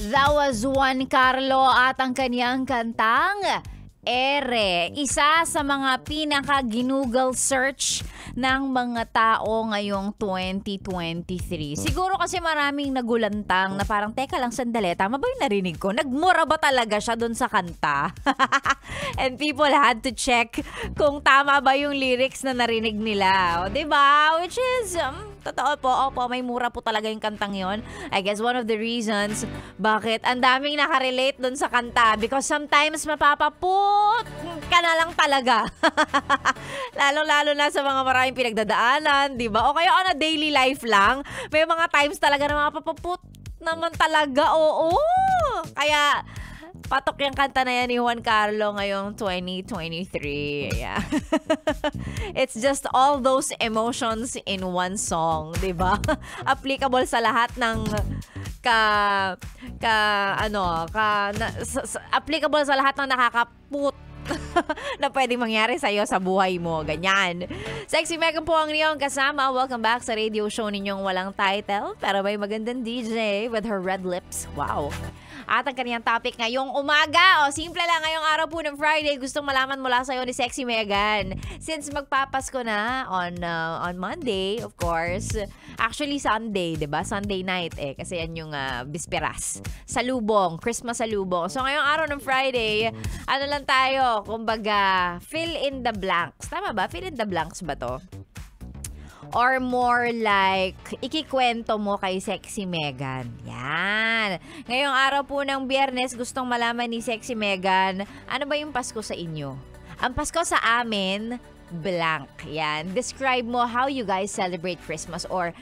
That was Juan Carlo at ang kanyang kantang Ere. Isa sa mga pinaka-ginugol search ng mga tao ngayong 2023. Siguro kasi maraming nagulantang na parang, teka lang sandali, tama ba yung narinig ko? Nagmura ba talaga siya dun sa kanta? And people had to check kung tama ba yung lyrics na narinig nila. O, diba? Which is, totoo po, opo, may mura po talaga yung kantang yon. I guess one of the reasons bakit ang daming nakarelate dun sa kanta. Because sometimes mapapaput ka na lang talaga. Lalo-lalo na sa mga maraming pinagdadaanan, di ba? O kaya on a daily life lang, may mga times talaga na mapapaput naman talaga, oo. Kaya, patok yung kanta na yan ni Juan Carlo ngayong 2023. Yeah. It's just all those emotions in one song, di ba? Applicable sa lahat ng applicable sa lahat ng nakakaput na pwedeng mangyari sa'yo sa buhay mo. Ganyan. Sexy Megan po ang niyong kasama. Welcome back sa radio show ninyong walang title pero may magandang DJ with her red lips. Wow. At ang kaniyang topic ngayong umaga, o simple lang ngayong araw po ng Friday, gustong malaman mula sa'yo ni Sexy Megan. Since magpapasko na on Monday, of course, actually Sunday, diba? Sunday night kasi yan yung bisperas. Salubong, Christmas salubong. So ngayong araw ng Friday, ano lang tayo, kumbaga, fill in the blanks. Tama ba? Fill in the blanks ba to? Or more like, ikikwento mo kay Sexy Megan. Yan. Ngayong araw po ng Biyernes, gustong malaman ni Sexy Megan, ano ba yung Pasko sa inyo? Ang Pasko sa amin, blank. Yan. Describe mo how you guys celebrate Christmas or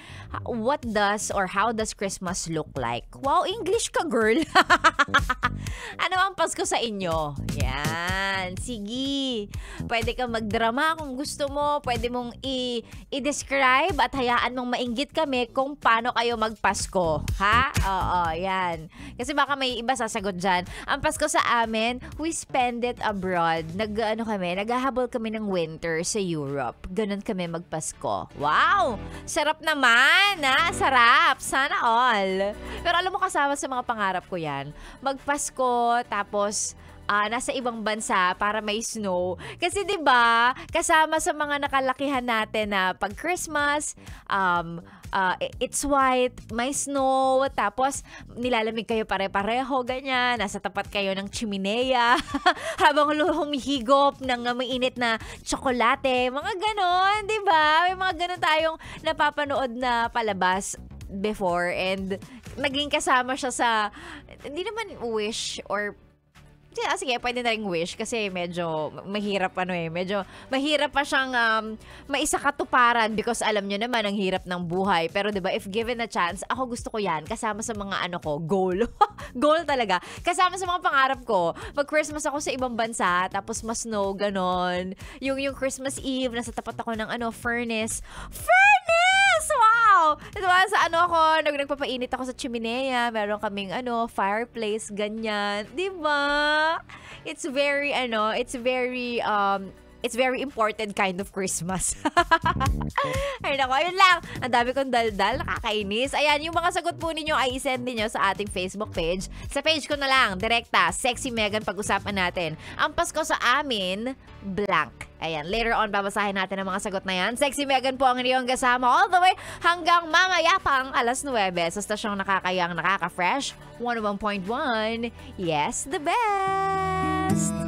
what does or how does Christmas look like? Wow, English ka, girl. Ano ang Pasko sa inyo? Yan. Sige. Pwede kang magdrama kung gusto mo. Pwede mong i-describe at hayaan mong mainggit kami kung paano kayo magpasko. Ha? Oo, yan. Kasi baka may iba sasagot dyan. Ang Pasko sa amin, we spend it abroad. Naghahabol kami ng winter sa Europe. Ganun kami magpasko. Wow! Sarap naman, ha? Sarap. Sana all. Pero alam mo, kasama sa mga pangarap ko yan. Magpasko, tapos nasa ibang bansa para may snow. Kasi 'di ba, kasama sa mga nakalakihan natin na pag Christmas, it's white, may snow, tapos nilalamig kayo pare-pareho, ganyan. Nasa tapat kayo ng chimenea habang humihigop ng mainit na tsokolate. Mga ganon, 'di ba? May mga ganon tayong napapanood na palabas before and naging kasama siya sa, hindi naman wish or sige, pwede na rin wish kasi medyo mahirap medyo mahirap pa siyang maisakatuparan because alam nyo naman ang hirap ng buhay. Pero 'di ba, if given a chance, ako gusto ko 'yan kasama sa mga goal. Goal talaga. Kasama sa mga pangarap ko. Mag-Christmas ako sa ibang bansa tapos mas snow ganon. Yung Christmas Eve nasa tapat ako ng furnace. Wow! Diba, sa nagpapainit ako sa chimenea, meron kaming fireplace, ganyan. Diba? It's very important kind of Christmas. Ay nako, ayun lang. Ang dami kong daldal, nakakainis. Ayan, yung mga sagot po ninyo ay isend ninyo sa ating Facebook page. Sa page ko na lang, direkta, Sexy Megan, pag-usapan natin. Ang Pasko sa amin, blank. Ayan, later on, babasahin natin ang mga sagot na yan. Sexy Megan po ang iyong kasama all the way hanggang mamaya pang 9:00 sa stasyong nakakayang, nakaka-fresh, 101.1. Yes, the best!